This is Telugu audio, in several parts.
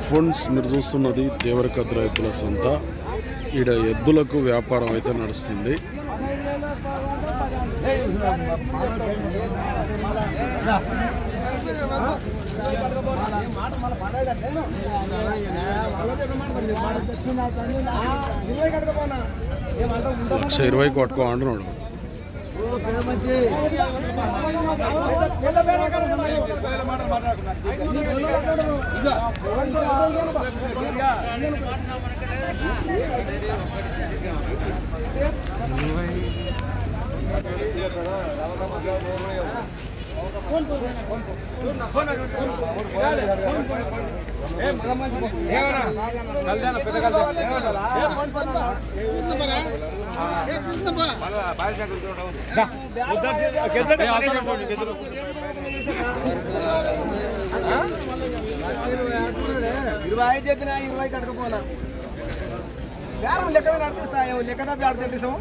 ఫ్రెండ్స్ మీరు చూస్తున్నది దేవరకద్ర రైతుల సంత. ఈడ ఎద్దులకు వ్యాపారం అయితే నడుస్తుంది. ₹1,20,000 కొట్టుకో అంటున్నాడు. చెప్పిన 20 కట్టుకుపోనా బేరం లెక్క నడిపిస్తాయో లెక్క బ్యాడ్ తెప్పిస్తాం.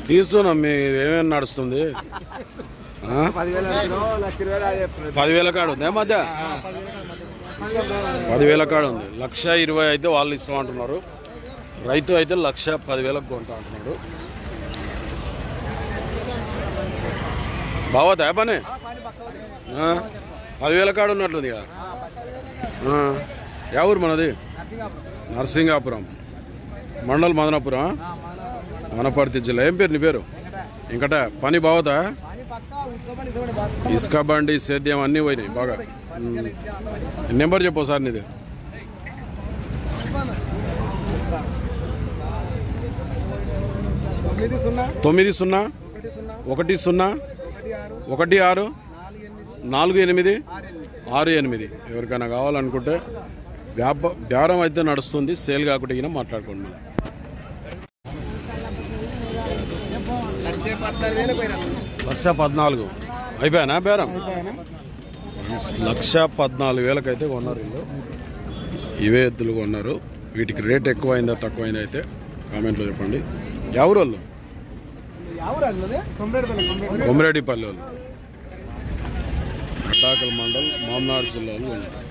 తీసుకున్నా మీ ఏమేమి నడుస్తుంది? 10,000 కాడ ఉంది. మధ్య 10,000 కాడ ఉంది. 1,20,000 అయితే వాళ్ళు ఇస్తామంటున్నారు. రైతు అయితే 1,10,000 కొంటా అంటున్నాడు. బావతా పని 10,000 కాడ ఉన్నట్లుంది కదా. యా ఊరు మనది? నరసింగాపురం మండల్ మదనాపురం, వనపర్తి జిల్లా. ఏం పేరు నీ పేరు? ఇంకట పని బావతా? ఇసుక బండి సేద్యం అన్నీ పోయినాయి బాగా. నెంబర్ చెప్పు సార్ నీది. 9010164868. ఎవరికైనా కావాలనుకుంటే బేరం అయితే నడుస్తుంది. సేల్ కాకుండా ఈయన మాట్లాడుకోండి. 1,14,000 అయిపోయానా బేరం? 1,14,000 అయితే కొన్నారు వీళ్ళు. ఇవే ఎద్దులు కొన్నారు. వీటికి రేట్ ఎక్కువైందా తక్కువైందా అయితే కామెంట్లో చెప్పండి. ఎవరు వాళ్ళు? కొమరేడిపల్లి వాళ్ళు, అడ్డాకల్ మండల్, మామనాడు జిల్లాలో ఉన్నారు.